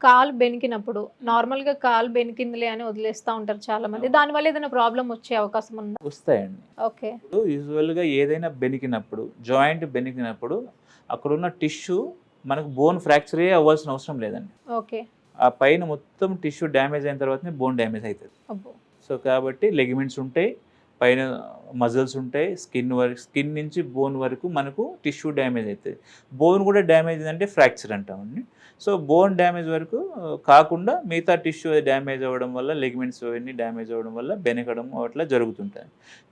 కాలు బెనికినప్పుడు నార్మల్గా కాలు బెనికిందిలే అని వదిలేస్తూ ఉంటారు చాలా మంది. దానివల్ల ఏదైనా ప్రాబ్లం వచ్చే అవకాశం ఉందా? వస్తాయండి. ఓకే. ఇప్పుడు యూజువల్గా ఏదైనా బెనికినప్పుడు, జాయింట్ బెనికినప్పుడు అక్కడున్న టిష్యూ మనకు బోన్ ఫ్రాక్చరే అవ్వాల్సిన అవసరం లేదండి. ఓకే. ఆ పైన మొత్తం టిష్యూ డ్యామేజ్ అయిన తర్వాతనే బోన్ డ్యామేజ్ అవుతుంది. అబ్బో. సో కాబట్టి లెగిమెంట్స్ ఉంటాయి, పైన మజిల్స్ ఉంటాయి, స్కిన్ నుంచి బోన్ వరకు మనకు టిష్యూ డ్యామేజ్ అవుతుంది. బోన్ కూడా డ్యామేజ్ అంటే ఫ్రాక్చర్ అంటామండి. సో బోన్ డ్యామేజ్ వరకు కాకుండా మిగతా టిష్యూ డ్యామేజ్ అవ్వడం వల్ల, లెగిమెంట్స్ అవన్నీ డ్యామేజ్ అవ్వడం వల్ల బెనకడం అట్లా జరుగుతుంటాయి.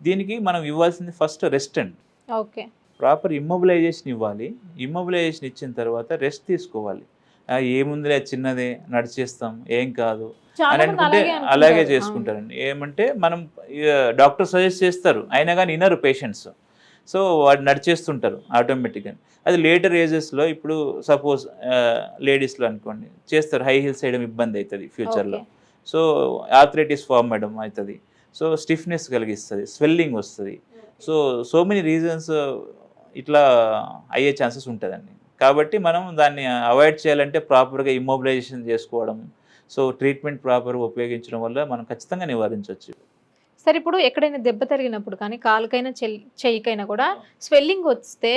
దీనికి మనం ఇవ్వాల్సింది ఫస్ట్ రెస్ట్ అండి. ఓకే. ప్రాపర్ ఇమ్మొబిలైజేషన్ ఇవ్వాలి. ఇమ్మొబిలైజేషన్ ఇచ్చిన తర్వాత రెస్ట్ తీసుకోవాలి. ఏముందిలే చిన్నదే నడిచేస్తాం ఏం కాదు చాలా అని మంది అనుకుంటే అలాగే అలాగే అనుకుంటారు. చేసుకుంటారండి. ఏమంటే మనం డాక్టర్ సజెస్ట్ చేస్తారు, అయినా కానీ వినరు పేషెంట్స్. సో వాడు నడిచేస్తుంటారు ఆటోమేటిక్గా. అది లేటర్ ఏజెస్లో ఇప్పుడు సపోజ్ లేడీస్లో అనుకోండి చేస్తారు, హై హీల్స్ వేయడం ఇబ్బంది అవుతుంది ఫ్యూచర్లో. ఓకే. సో ఆర్థరైటిస్ ఫామ్ అవ్వడం అవుతుంది. సో స్టిఫ్నెస్ కలిగిస్తుంది, స్వెల్లింగ్ వస్తుంది. సో మెనీ రీజన్స్ ఇట్లా అయ్యే ఛాన్సెస్ ఉంటుందండి. కాబట్టి మనం దాన్ని అవాయిడ్ చేయాలంటే ప్రాపర్గా ఇమ్మొబిలైజేషన్ చేసుకోవడం, సో ట్రీట్మెంట్ ప్రాపర్గా ఉపయోగించడం వల్ల మనం ఖచ్చితంగా నివారించవచ్చు. సరే, ఇప్పుడు ఎక్కడైనా దెబ్బ తగిలినప్పుడు కానీ కాలుకైనా చెయ్యికైనా కూడా స్వెల్లింగ్ వస్తే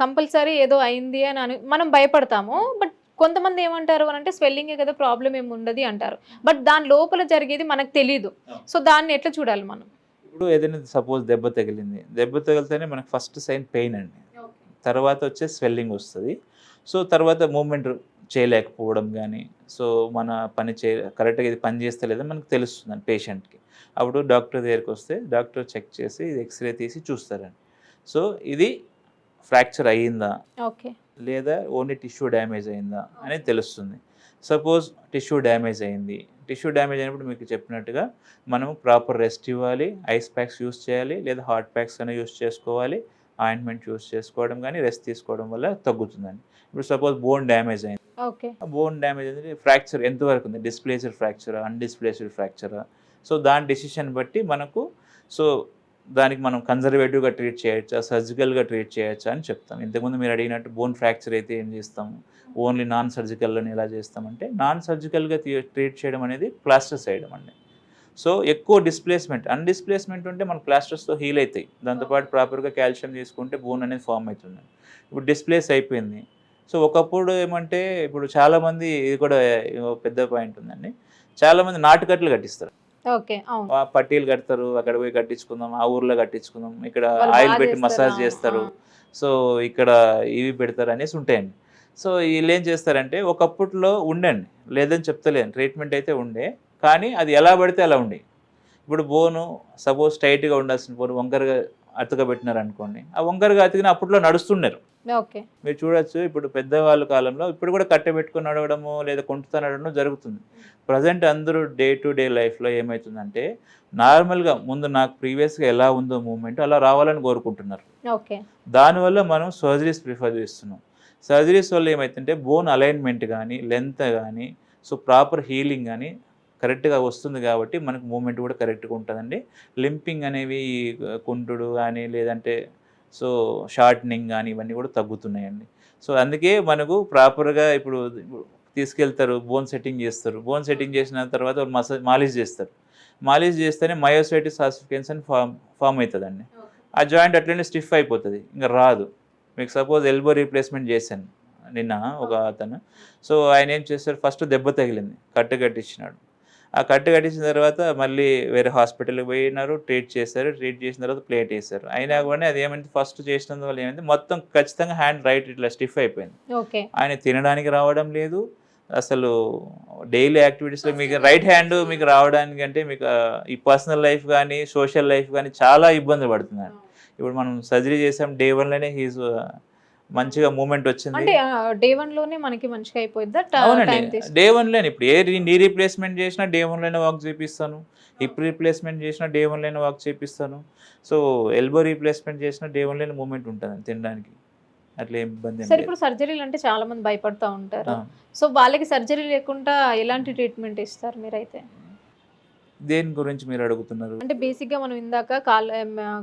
కంపల్సరీ ఏదో అయింది అని మనం భయపడతాము. బట్ కొంతమంది ఏమంటారు అని అంటే స్వెల్లింగే కదా, ప్రాబ్లం ఏమి ఉండదు అంటారు. బట్ దాని లోపల జరిగేది మనకు తెలీదు. సో దాన్ని ఎట్లా చూడాలి మనం? ఇప్పుడు ఏదైనా సపోజ్ దెబ్బ తగిలింది, దెబ్బ తగిలితేనే మనకు ఫస్ట్ సైన్ పెయిన్ అండి. తర్వాత వచ్చే స్వెల్లింగ్ వస్తుంది. సో తర్వాత మూమెంట్ చేయలేకపోవడం కానీ, సో మన పని కరెక్ట్గా ఇది పని చేస్తలేదో మనకు తెలుస్తుందండి పేషెంట్కి. అప్పుడు డాక్టర్ దగ్గరికి వస్తే డాక్టర్ చెక్ చేసి ఇది ఎక్స్రే తీసి చూస్తారండి. సో ఇది ఫ్రాక్చర్ అయ్యిందా, ఓకే, లేదా ఓన్లీ టిష్యూ డ్యామేజ్ అయిందా అనేది తెలుస్తుంది. సపోజ్ టిష్యూ డ్యామేజ్ అయింది, టిష్యూ డ్యామేజ్ అయినప్పుడు మీకు చెప్పినట్టుగా మనము ప్రాపర్ రెస్ట్ ఇవ్వాలి, ఐస్ ప్యాక్స్ యూస్ చేయాలి, లేదా హాట్ ప్యాక్స్ అయినా యూస్ చేసుకోవాలి, ఆయింట్మెంట్ యూస్ చేసుకోవడం కానీ రెస్ట్ తీసుకోవడం వల్ల తగ్గుతుందండి. ఇప్పుడు సపోజ్ బోన్ డ్యామేజ్ అయింది, ఓకే, బోన్ డ్యామేజ్ అనేది ఫ్రాక్చర్ ఎంతవరకు ఉంది, డిస్ప్లేస్డ్ ఫ్రాక్చరా, అన్డిస్ప్లేస్డ్ ఫ్రాక్చరా, సో దాని డెసిషన్ బట్టి మనకు సో దానికి మనం కన్జర్వేటివ్గా ట్రీట్ చేయొచ్చా, సర్జికల్గా ట్రీట్ చేయొచ్చా అని చెప్తాం. ఇంతకుముందు మీరు అడిగినట్టు బోన్ ఫ్రాక్చర్ అయితే ఏం చేస్తాము, ఓన్లీ నాన్ సర్జికల్లోనే ఎలా చేస్తామంటే, నాన్ సర్జికల్గా ట్రీట్ చేయడం అనేది ప్లాస్టర్స్ వేయడం అండి. సో ఎక్కువ అన్డిస్ప్లేస్మెంట్ ఉంటే మన ప్లాస్టర్స్తో హీల్ అవుతాయి, దాంతోపాటు ప్రాపర్గా కాల్షియం తీసుకుంటే బోన్ అనేది ఫామ్ అవుతుంది. ఇప్పుడు డిస్ప్లేస్ అయిపోయింది. సో ఒకప్పుడు ఏమంటే, ఇప్పుడు చాలామంది ఇది కూడా పెద్ద పాయింట్ ఉందండి, చాలామంది నాటుకట్లు కట్టిస్తారు. ఓకే, అవును, పట్టీలు కడతారు, అక్కడ పోయి కట్టించుకుందాం, ఆ ఊర్లో కట్టించుకుందాం, ఇక్కడ ఆయిల్ పెట్టి మసాజ్ చేస్తారు, సో ఇక్కడ ఇవి పెడతారు అనేసి ఉంటాయండి. సో వీళ్ళు ఏం చేస్తారంటే, ఒకప్పట్లో ఉండండి లేదని చెప్తలేను, ట్రీట్మెంట్ అయితే ఉండే, కానీ అది ఎలా పడితే అలా ఉండే. ఇప్పుడు బోను సపోజ్ టైట్గా ఉండాల్సిన బోను వంకరగా అతకబెట్టినారు అనుకోండి, ఆ వంకరగా అతికిన అప్పట్లో నడుస్తున్నారు. ఓకే, మీరు చూడొచ్చు, ఇప్పుడు పెద్దవాళ్ళ కాలంలో ఇప్పుడు కూడా కట్టెబెట్టుకొని నడవడము లేదా కొంటుతా నడవడం జరుగుతుంది. ప్రజెంట్ అందరూ డే టు డే లైఫ్లో ఏమవుతుందంటే, నార్మల్గా ముందు నాకు ప్రీవియస్గా ఎలా ఉందో మూమెంట్ అలా రావాలని కోరుకుంటున్నారు. ఓకే, దానివల్ల మనం సర్జరీస్ ప్రిఫర్ చేస్తున్నాం. సర్జరీస్ వల్ల ఏమవుతుందంటే బోన్ అలైన్మెంట్ కానీ, లెంత్ కానీ, సో ప్రాపర్ హీలింగ్ కానీ కరెక్ట్గా వస్తుంది, కాబట్టి మనకు మూమెంట్ కూడా కరెక్ట్గా ఉంటుందండి. లింపింగ్ అనేవి కుంటుడు కానీ, లేదంటే సో షార్ట్నింగ్ కానీ ఇవన్నీ కూడా తగ్గుతున్నాయండి. సో అందుకే మనకు ప్రాపర్గా ఇప్పుడు తీసుకెళ్తారు, బోన్ సెట్టింగ్ చేస్తారు. బోన్ సెట్టింగ్ చేసిన తర్వాత మాలిష్ చేస్తారు. మాలిష్ చేస్తేనే మయోసైటిస్ ఆసిఫికెన్స్ అని ఫామ్ అవుతుందండి. ఆ జాయింట్ అట్లనే స్టిఫ్ అయిపోతుంది, ఇంకా రాదు. మీకు సపోజ్ ఎల్బో రీప్లేస్మెంట్ చేశాను నిన్న ఒక అతను. సో ఆయన ఏం చేస్తారు, ఫస్ట్ దెబ్బ తగిలింది, కట్టు కట్టించినాడు. ఆ కట్టు కట్టించిన తర్వాత మళ్ళీ వేరే హాస్పిటల్కి పోయినారు, ట్రీట్ చేశారు. ట్రీట్ చేసిన తర్వాత ప్లేట్ వేశారు. అయినా కూడా అది ఏమైంది, ఫస్ట్ చేసినందువల్ల ఏమైంది, మొత్తం ఖచ్చితంగా హ్యాండ్ రైట్ ఇట్లా స్టిఫ్ అయిపోయింది. ఆయన తినడానికి రావడం లేదు, అసలు డైలీ యాక్టివిటీస్లో మీకు రైట్ హ్యాండ్ మీకు రావడానికి అంటే మీకు ఈ పర్సనల్ లైఫ్ కానీ సోషల్ లైఫ్ కానీ చాలా ఇబ్బంది పడుతున్నాడు. ఇప్పుడు మనం సర్జరీ చేసాం, డే 1లోనే హీజ్ మంచిగా మూమెంట్ వచ్చింది. అంటే డే 1లోనే మనకి మంచిగా అయిపోయిందా? అవునండి, డే 1లోనే. ఇప్పుడు ఏ నీ రీప్లేస్మెంట్ చేసినా డే 1లోనే వాక్ చేపిస్తాను, హిప్ రీప్లేస్మెంట్ చేసినా డే 1లోనే వాక్ చేపిస్తాను, సో ఎల్బో రీప్లేస్మెంట్ చేసినా డే 1లోనే మూమెంట్ ఉంటుంది తినడానికి, అట్లా ఏం ఇబ్బంది. సరే, ఇప్పుడు సర్జరీలు అంటే చాలా మంది భయపడుతూ ఉంటారు. సో వాళ్ళకి సర్జరీ లేకుండా ఎలాంటి ట్రీట్మెంట్ ఇస్తారు మీరైతే? దేని గురించి మీరు అడుగుతున్నారు? అంటే బేసిక్ గా మనం ఇందాక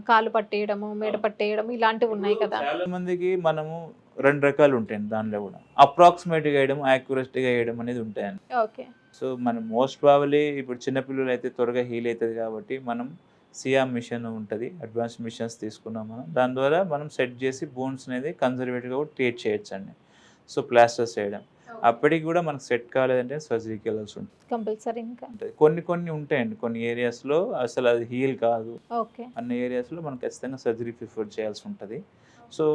కాలు పట్టేయడము, మెడ పట్టేయడం ఇలాంటివి ఉన్నాయి కదా. చాలా మందికి మనము 2 రకాలు ఉంటాయండి దానిలో కూడా. అప్రాక్సిమేట్గా వేయడం, యాక్యురేట్గా వేయడం అనేది ఉంటాయండి. ఓకే. సో మనం మోస్ట్ ప్రాబబ్లీ ఇప్పుడు చిన్నపిల్లలు అయితే త్వరగా హీల్ అవుతుంది కాబట్టి మనం సియామ్ మిషన్ ఉంటుంది, అడ్వాన్స్ మిషన్స్ తీసుకున్నాం మనం. దాని ద్వారా మనం సెట్ చేసి బోన్స్ అనేది కన్జర్వేటివ్గా కూడా క్రియేట్ చేయొచ్చండి. సో ప్లాస్టర్స్ వేయడం అప్పటికి కూడా మనకు సెట్ కాలేదంటే సర్జరీకి వెళ్ళాల్సి ఉంటుంది. కంపల్సరీ ఇంకా. కొన్ని ఉంటాయండి, కొన్ని ఏరియాస్లో అసలు అది హీల్ కాదు, ఓకే. అన్ని ఏరియాస్లో మనం ఖచ్చితంగా సర్జరీ ప్రిఫర్ చేయాల్సి ఉంటుంది. సో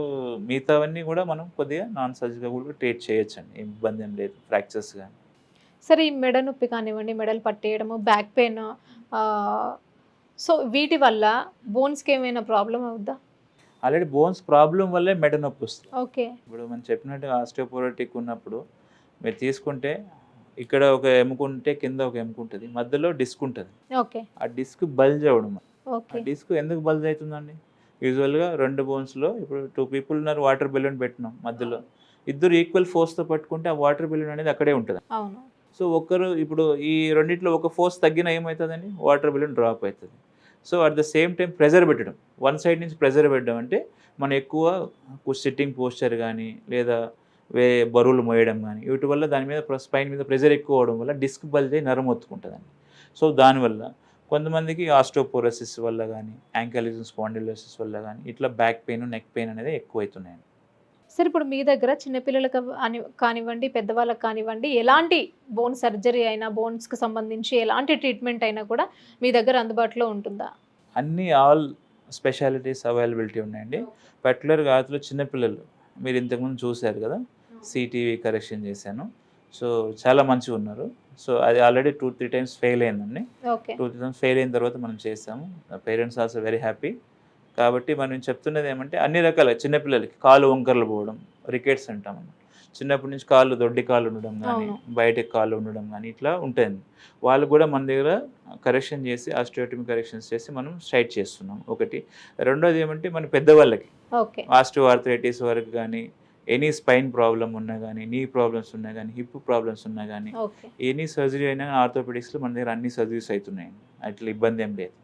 మిగతావన్నీ కూడా మనం కొద్దిగా నాన్ సర్జికల్ కూడా ట్రీట్ చేయొచ్చండి, ఏం ఇబ్బంది ఏం లేదు, ఫ్రాక్చర్స్ కానీ. సరే, ఈ మెడ నొప్పి కానివ్వండి, మెడలు పట్టేయడము, బ్యాక్ పెయిన్, సో వీటి వల్ల బోన్స్కి ఏమైనా ప్రాబ్లం అవుద్దా? ఆల్రెడీ బోన్స్ ప్రాబ్లం వల్లే మెడ నొప్పి వస్తుంది. ఓకే. ఇప్పుడు మనం చెప్పినట్టు ఆస్టియోపోరోటిక్ ఉన్నప్పుడు మీరు తీసుకుంటే ఇక్కడ ఒక ఎముక ఉంటే కింద ఒక ఎముక ఉంటుంది, మధ్యలో డిస్క్ ఉంటుంది. ఓకే. ఆ డిస్క్ బల్జ్ అవ్వడం. ఆ ఓకే. డిస్క్ ఎందుకు బల్జ్ అవుతుందండి? యూజువల్గా 2 బోన్స్లో ఇప్పుడు 2 పీపుల్ ఉన్నారు, వాటర్ బెలూన్ పెట్టినాం మధ్యలో, ఇద్దరు ఈక్వల్ ఫోర్స్తో పట్టుకుంటే ఆ వాటర్ బెలూన్ అనేది అక్కడే ఉంటుంది. అవును. సో ఒకరు ఇప్పుడు ఈ రెండిట్లో ఒక ఫోర్స్ తగ్గిన ఏమవుతుందండి, వాటర్ బెలూన్ డ్రాప్ అవుతుంది. So at the same time pressure పెట్టడం, వన్ సైడ్ నుంచి ప్రెజర్ పెట్టడం అంటే మనం ఎక్కువ సిట్టింగ్ పోస్చర్ కానీ లేదా బరువులు మోయడం కానీ వీటి వల్ల దాని మీద స్పైన్ మీద ప్రెజర్ ఎక్కువ అవడం వల్ల డిస్క్ బల్జ్ అయి నరం ఒత్తుకుంటుందండి. సో దానివల్ల కొంతమందికి ఆస్టియోపోరోసిస్ వల్ల కానీ యాంకలిజం స్పాండిలోసిస్ వల్ల కానీ ఇట్లా బ్యాక్ పెయిన్, నెక్ పెయిన్ అనేది ఎక్కువ అవుతున్నాయండి. సరే, ఇప్పుడు మీ దగ్గర చిన్నపిల్లలకు కానివ్వండి, పెద్దవాళ్ళకి కానివ్వండి, ఎలాంటి బోన్ సర్జరీ అయినా, బోన్స్కి సంబంధించి ఎలాంటి ట్రీట్మెంట్ అయినా కూడా మీ దగ్గర అందుబాటులో ఉంటుందా? అన్ని ఆల్ స్పెషాలిటీస్ అవైలబిలిటీ ఉన్నాయండి. పర్టికులర్గా ఆతులో చిన్నపిల్లలు మీరు ఇంతకుముందు చూశారు కదా, సిటీవీ కరెక్షన్ చేశాను. సో చాలా మంచిగా ఉన్నారు. సో అది ఆల్రెడీ 2-3 టైమ్స్ ఫెయిల్ అయిందండి. ఓకే. 2-3 టైమ్స్ ఫెయిల్ అయిన తర్వాత మనం చేసాము. Parents also very happy. కాబట్టి మనం చెప్తున్నది ఏమంటే అన్ని రకాల చిన్నపిల్లలకి కాలు వంకరలు పోవడం, రికెట్స్ అంటాం అన్నమాట. చిన్నప్పటి నుంచి కాళ్ళు దొడ్డి కాళ్ళు ఉండడం కానీ, బయటకి కాళ్ళు ఉండడం కానీ ఇట్లా ఉంటుంది. వాళ్ళు కూడా మన దగ్గర కరెక్షన్ చేసి ఆస్టియోటమీ కరెక్షన్స్ చేసి మనం స్ట్రైట్ చేస్తున్నాం ఒకటి. రెండోది ఏమంటే మన పెద్దవాళ్ళకి ఆస్టియోఆర్థరైటిస్ వరకు కానీ, ఎనీ స్పైన్ ప్రాబ్లం ఉన్నా కానీ, నీ ప్రాబ్లమ్స్ ఉన్నా కానీ, హిప్ ప్రాబ్లమ్స్ ఉన్నా కానీ, ఎనీ సర్జరీ అయినా ఆర్థోపెడిక్స్లో మన దగ్గర అన్ని సర్జరీస్ అవుతున్నాయండి. అట్లా ఇబ్బంది ఏం లేదు.